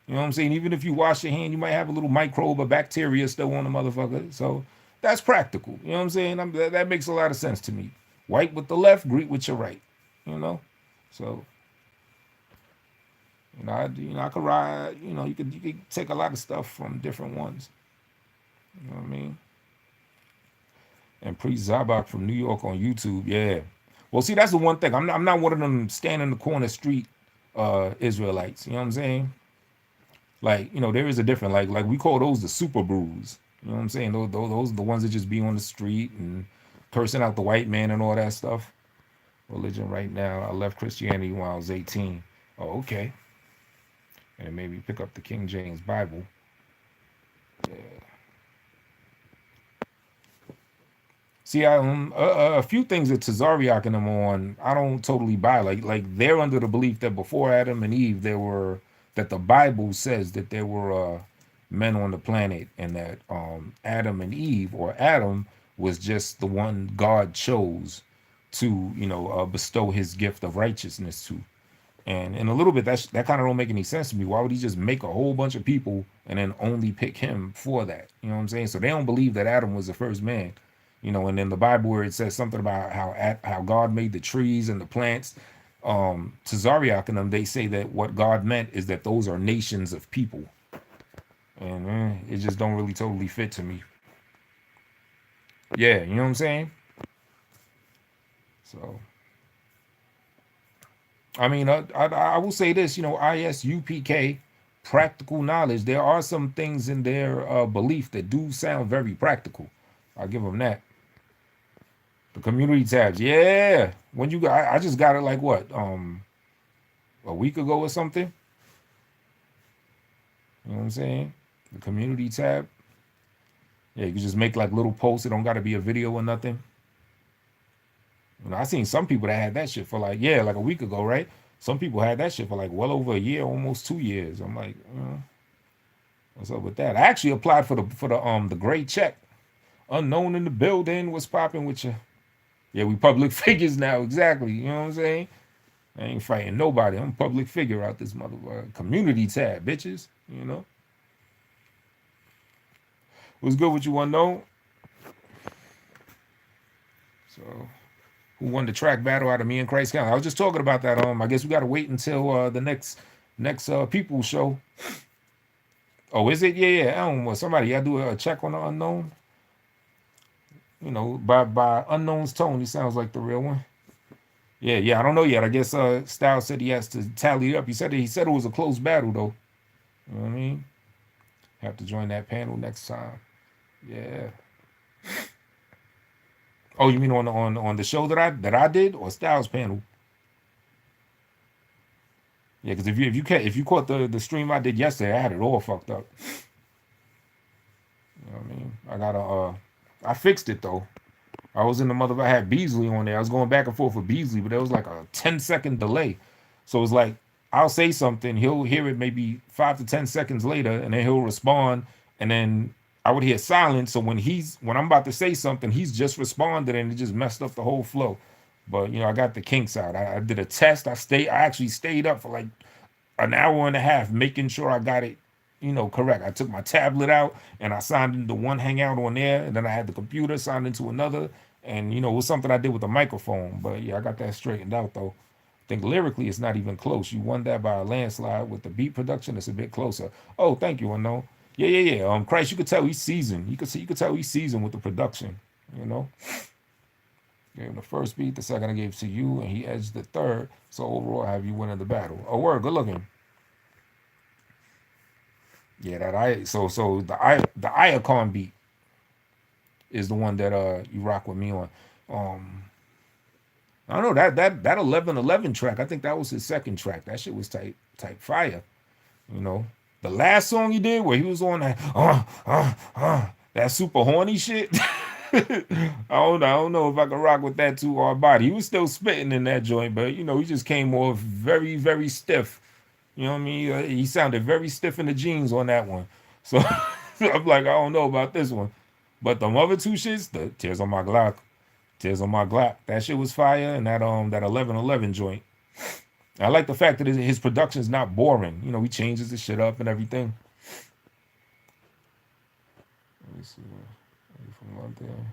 A: You know what I'm saying? Even if you wash your hand, you might have a little microbe or bacteria still on the motherfucker. So that's practical. You know what I'm saying? That makes a lot of sense to me. Wipe with the left, greet with your right. So I could ride. You could take a lot of stuff from different ones. You know what I mean? And Priest Zabak from New York on YouTube. Yeah. Well, see, that's the one thing. I'm not one of them stand in the corner street Israelites. You know what I'm saying? Like, there is a different, like we call those the super brews. You know what I'm saying? Those are the ones that just be on the street and cursing out the white man and all that stuff. religion right now. I left Christianity when I was 18. Oh, okay. And it made me pick up the King James Bible. See, a few things that Tazariak and them on, I don't totally buy. Like they're under the belief that before Adam and Eve, there were that the Bible says that there were men on the planet, and that Adam and Eve, or Adam, was just the one God chose to, bestow His gift of righteousness to. And in a little bit, that kind of don't make any sense to me. Why would He just make a whole bunch of people and then only pick him for that? You know what I'm saying? So they don't believe that Adam was the first man. And in the Bible where it says something about how God made the trees and the plants, to Zariak and them, they say that what God meant is that those are nations of people. And it just don't really totally fit to me. Yeah, you know what I'm saying? So I mean, I will say this, ISUPK, practical knowledge. There are some things in their belief that do sound very practical. I'll give them that. The community tabs, yeah. When you got, I just got it like what, a week ago or something. You know what I'm saying? The community tab. Yeah, you can just make like little posts. It don't got to be a video or nothing. I seen some people that had that shit for like, yeah, like a week ago, right? Some people had that shit for like well over a year, almost 2 years. I'm like, what's up with that? I actually applied for the great check. Unknown in the building. What's popping with you? Yeah, we public figures now. Exactly. You know what I'm saying? I ain't fighting nobody. I'm a public figure out this motherfucker. Community tab, bitches. What's good with you, unknown? So, who won the track battle out of me and Christ County? I was just talking about that. I guess we got to wait until the next people show. Oh, is it? Yeah, yeah. I don't know. Somebody got to do a check on the unknown. By unknown's tone, he sounds like the real one. Yeah, yeah. I don't know yet. I guess Styles said he has to tally it up. He said it was a close battle though. You know what I mean? Have to join that panel next time. Yeah. Oh, you mean on the show that I did, or Styles panel? Yeah, because if you caught the stream I did yesterday, I had it all fucked up. You know what I mean? I fixed it though. I was in the mother. I had Beasley on there. I was going back and forth with Beasley, but there was like a 10-second delay. So it's like I'll say something, he'll hear it maybe 5 to 10 seconds later, and then he'll respond, and then I would hear silence. So when I'm about to say something, he's just responded, and it just messed up the whole flow. But I got the kinks out. I did a test. I actually stayed up for like an hour and a half making sure I got it, correct. I took my tablet out and I signed into one hangout on there, and then I had the computer signed into another, and it was something I did with the microphone. But yeah, I got that straightened out though. I think lyrically it's not even close. You won that by a landslide. With the beat production, it's a bit closer. Oh, thank you, unknown. Yeah, yeah, yeah. Christ, you could tell he's seasoned. You could tell he's seasoned with the production. Gave him the first beat, the second I gave to you, and he edged the third. So overall, I have you winning the battle. Oh, word, good looking. Yeah, the Iacon beat is the one that you rock with me on. I don't know that 1111 track. I think that was his second track. That shit was type fire. The last song he did where he was on that super horny shit. I don't know if I can rock with that too hard body. He was still spitting in that joint, but he just came off very, very stiff. You know what I mean? He sounded very stiff in the jeans on that one. So I'm like, I don't know about this one. But the other two shits, the Tears on My Glock, Tears on My Glock, that shit was fire. And that 1111 joint. I like the fact that his production's not boring. He changes the shit up and everything. Let me see. From London.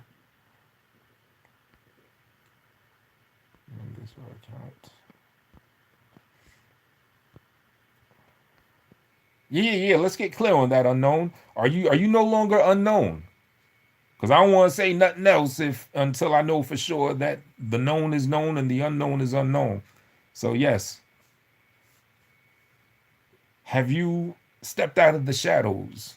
A: This account. Yeah. Let's get clear on that, unknown. Are you no longer unknown? Because I don't want to say nothing else until I know for sure that the known is known and the unknown is unknown. So yes. Have you stepped out of the shadows?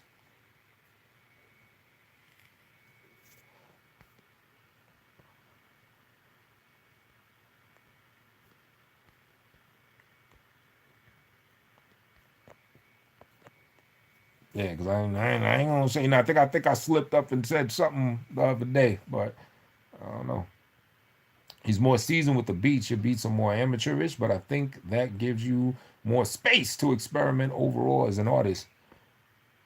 A: Yeah, because I ain't gonna say. No, I think I slipped up and said something the other day, but I don't know. He's more seasoned with the beats. Your beats are more amateurish, but I think that gives you more space to experiment overall as an artist.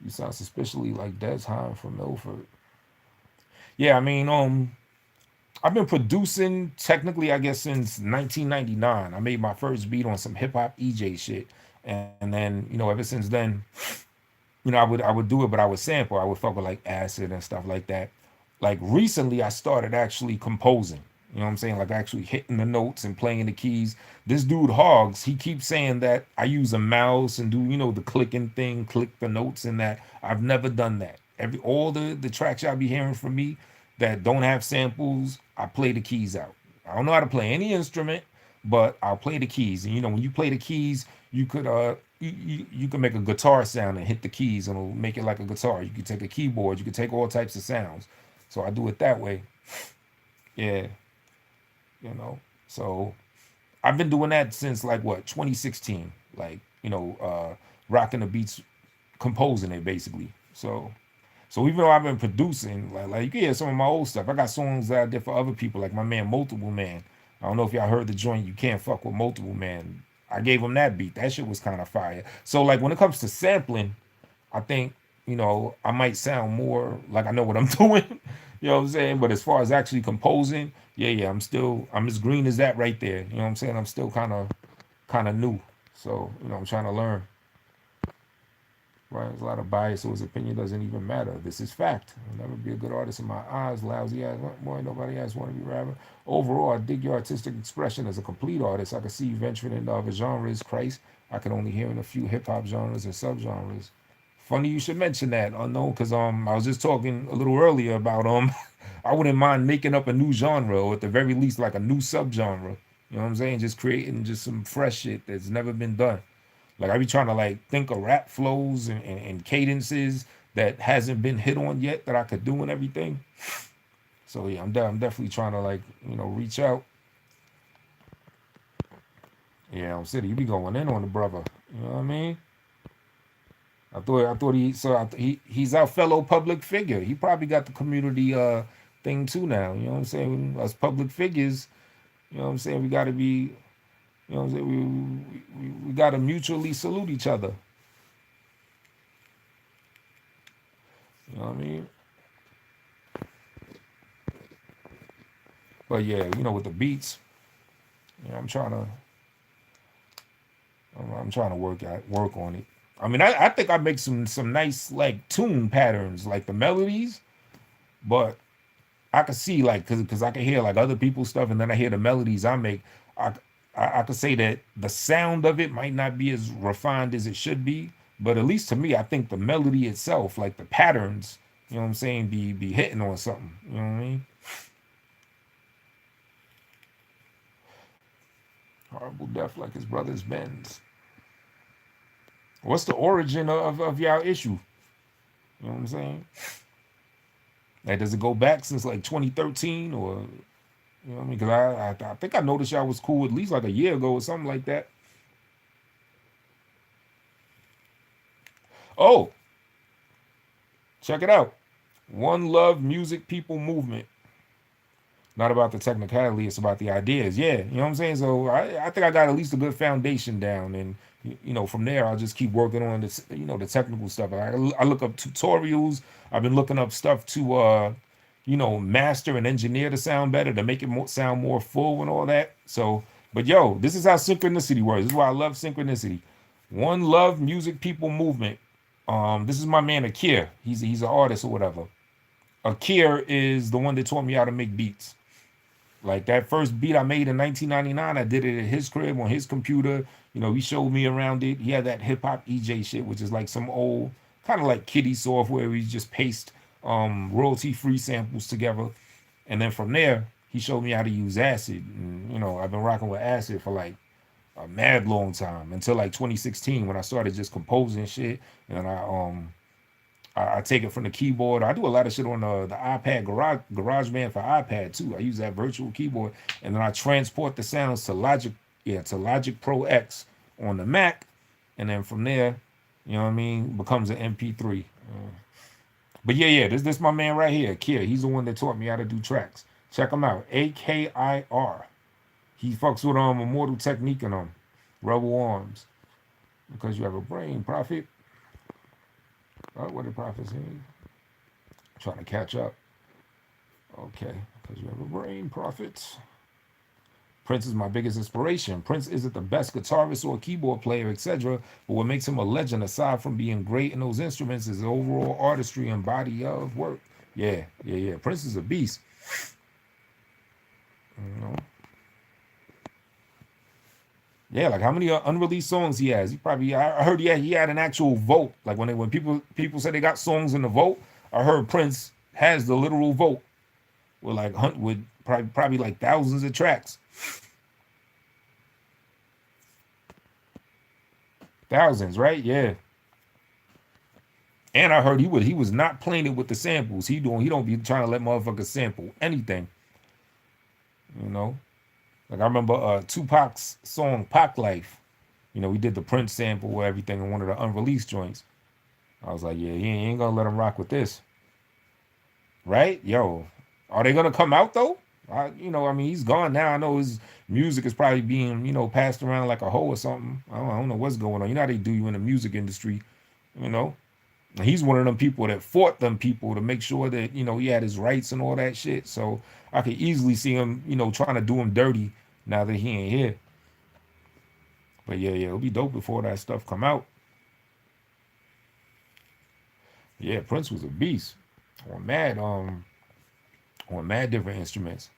A: You sound suspiciously like Des Hine from Milford. Yeah, I mean, I've been producing technically, I guess, since 1999. I made my first beat on some hip hop EJ shit, and then ever since then, I would do it, but I would sample. I would fuck with like acid and stuff like that. Like recently, I started actually composing. You know what I'm saying? Like actually hitting the notes and playing the keys. This dude Hogs, he keeps saying that I use a mouse and do the clicking thing, click the notes and that. I've never done that. All the tracks y'all be hearing from me that don't have samples, I play the keys out. I don't know how to play any instrument, but I'll play the keys. And when you play the keys, you could you can make a guitar sound and hit the keys and it'll make it like a guitar. You could take a keyboard, you could take all types of sounds. So I do it that way. Yeah, you know. So I've been doing that since like what 2016. Like rocking the beats, composing it basically. So even though I've been producing, like you can hear some of my old stuff. I got songs that I did for other people, like my man Multiple Man. I don't know if y'all heard the joint "You Can't Fuck with Multiple Man." I gave him that beat. That shit was kind of fire. So like when it comes to sampling, I think I might sound more like I know what I'm doing. You know what I'm saying? But as far as actually composing, yeah, I'm as green as that right there. You know what I'm saying? I'm still kind of new. So I'm trying to learn. Right, there's a lot of bias, so his opinion doesn't even matter. This is fact. I'll never be a good artist in my eyes. Lousy ass boy, nobody else want to be rapper. Overall, I dig your artistic expression as a complete artist. I can see you venturing into other genres. Christ, I can only hear in a few hip hop genres and subgenres. Funny you should mention that. Unknown, because I was just talking a little earlier about I wouldn't mind making up a new genre or at the very least like a new subgenre. You know what I'm saying? Just creating just some fresh shit that's never been done. Like I be trying to like think of rap flows and cadences that hasn't been hit on yet that I could do and everything. So yeah, I'm definitely trying to like reach out. Yeah, I'm City, you be going in on the brother. You know what I mean? I thought he's our fellow public figure. He probably got the community thing too now. You know what I'm saying? As public figures, you know what I'm saying? We got to be. You know what I'm saying? We got to mutually salute each other. You know what I mean? But yeah, with the beats, I'm trying to I'm trying to work on it. I mean, I think I make some nice like tune patterns, like the melodies, but I could see like because I can hear like other people's stuff, and then I hear the melodies I make. I I could say that the sound of it might not be as refined as it should be, but at least to me, I think the melody itself, like the patterns, you know what I'm saying, be hitting on something. You know what I mean? Horrible death like his brother's Benz. What's the origin of y'all issue? You know what I'm saying? Like, does it go back since like 2013 or you know what I mean? Because I think I noticed y'all was cool at least like a year ago or something like that. Oh, check it out. One Love Music People Movement. Not about the technicality, it's about the ideas. Yeah, you know what I'm saying? So I think I got at least a good foundation down. And, from there, I'll just keep working on this, the technical stuff. I look up tutorials. I've been looking up stuff to, master and engineer the sound better to make it sound more full and all that. So, but yo, this is how synchronicity works. This is why I love synchronicity. One Love Music People Movement. This is my man Akir. He's an artist or whatever. Akir is the one that taught me how to make beats. Like that first beat I made in 1999, I did it at his crib on his computer. He showed me around it. He had that hip hop EJ shit, which is like some old kind of like kiddie software where he just paste royalty free samples together. And then from there, he showed me how to use acid. And, I've been rocking with acid for like a mad long time until like 2016 when I started just composing shit. And I take it from the keyboard. I do a lot of shit on the iPad GarageBand for iPad too. I use that virtual keyboard, and then I transport the sounds to Logic, to Logic Pro X on the Mac, and then from there, You know what I mean? Becomes an MP3. But yeah, this my man right here, Kid. He's the one that taught me how to do tracks. Check him out, AKIR. He fucks with Immortal Technique and Rebel Arms. Because you have a brain, Prophet. Oh, what did Prophet say? Trying to catch up. Okay, because you have a brain, Prophet. Prince is my biggest inspiration. Prince isn't the best guitarist or keyboard player, etc., but what makes him a legend, aside from being great in those instruments, is the overall artistry and body of work. Yeah. Prince is a beast. You know? Yeah, like how many unreleased songs he has? He probably, I heard he had an actual vote. Like when people say they got songs in the vote, I heard Prince has the literal vote with like with probably like thousands of tracks. Thousands, right? Yeah. And I heard he was not playing it with the samples. He don't be trying to let motherfuckers sample anything. You know? Like I remember Tupac's song Pac Life. You know, we did the Prince sample or everything in one of the unreleased joints. I was like, yeah, he ain't gonna let him rock with this. Right? Yo. Are they gonna come out though? I mean, he's gone now. I know his music is probably being, passed around like a hoe or something. I don't know what's going on. You know how they do you in the music industry, you know? He's one of them people that fought them people to make sure that, he had his rights and all that shit. So I could easily see him, trying to do him dirty now that he ain't here. But yeah, it'll be dope before that stuff come out. Yeah, Prince was a beast on mad different instruments.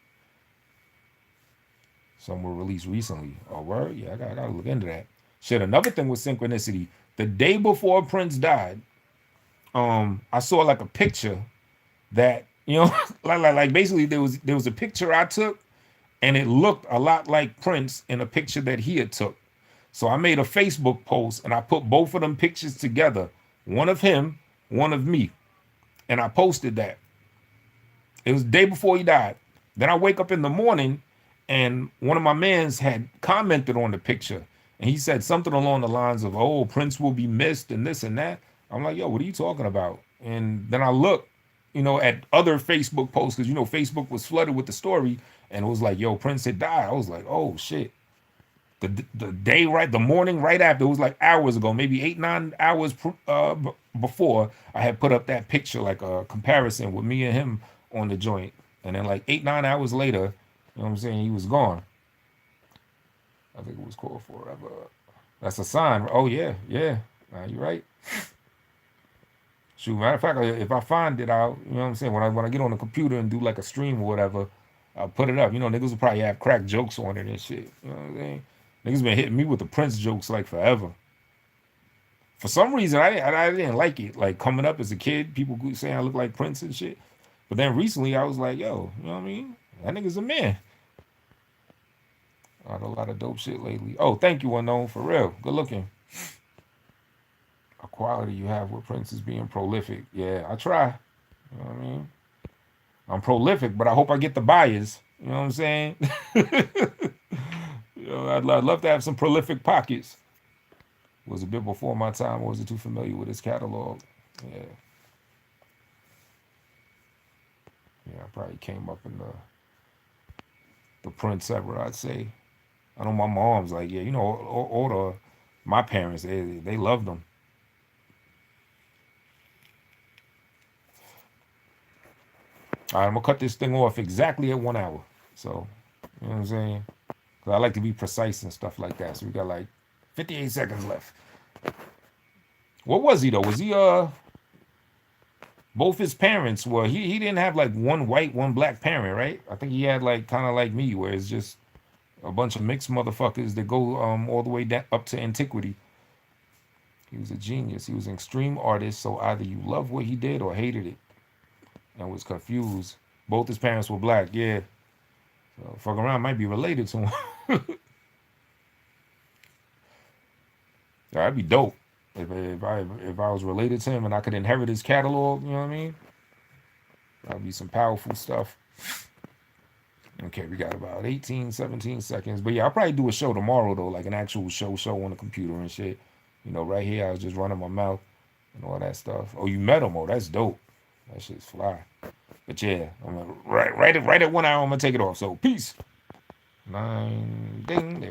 A: Some were released recently. Oh, word? Yeah, I gotta look into that. Shit, another thing with synchronicity. The day before Prince died, I saw like a picture that, like basically there was a picture I took and it looked a lot like Prince in a picture that he had took. So I made a Facebook post and I put both of them pictures together. One of him, one of me. And I posted that. It was the day before he died. Then I wake up in the morning and one of my mans had commented on the picture. And he said something along the lines of, oh, Prince will be missed and this and that. I'm like, yo, what are you talking about? And then I looked, at other Facebook posts because, Facebook was flooded with the story. And it was like, yo, Prince had died. I was like, oh, shit. The morning right after, it was like hours ago, maybe 8-9 hours before, I had put up that picture, like a comparison with me and him on the joint. And then like 8-9 hours later, you know what I'm saying, he was gone. I think it was called Forever. That's a sign. Oh yeah. You're right. Shoot, matter of fact, if I find it out, you know what I'm saying, when I get on the computer and do like a stream or whatever, I'll put it up. Niggas will probably have crack jokes on it and shit. You know what I'm saying? Niggas been hitting me with the Prince jokes like forever. For some reason, I didn't like it. Like coming up as a kid, people saying I look like Prince and shit. But then recently, I was like, yo, you know what I mean? That nigga's a man. I had a lot of dope shit lately. Oh, thank you, Unknown, for real. Good looking. A quality you have with Prince is being prolific. Yeah, I try. You know what I mean? I'm prolific, but I hope I get the buyers. You know what I'm saying? I'd love to have some prolific pockets. Was a bit before my time. I wasn't too familiar with his catalog. Yeah. I probably came up in the Prince era, I'd say. I know my mom's like, yeah, all my parents, they loved them. All right, I'm gonna cut this thing off exactly at 1 hour. So, you know what I'm saying? Because I like to be precise and stuff like that. So we got like 58 seconds left. What was he though? Was he both his parents were he didn't have like one white, one black parent, right? I think he had like kind of like me, where it's just a bunch of mixed motherfuckers that go all the way up to antiquity. He was a genius. He was an extreme artist, so either you loved what he did or hated it and was confused. Both his parents were black, yeah. So fuck around might be related to him. That'd be dope. If I was related to him and I could inherit his catalog, you know what I mean? That'd be some powerful stuff. Okay, we got about 18, 17 seconds. But yeah, I'll probably do a show tomorrow though, like an actual show on the computer and shit. You know, right here I was just running my mouth and all that stuff. Oh, you met him? Oh, that's dope. That shit's fly. But yeah, I'm gonna right at 1 hour. I'm gonna take it off. So peace. 9 ding. There we go.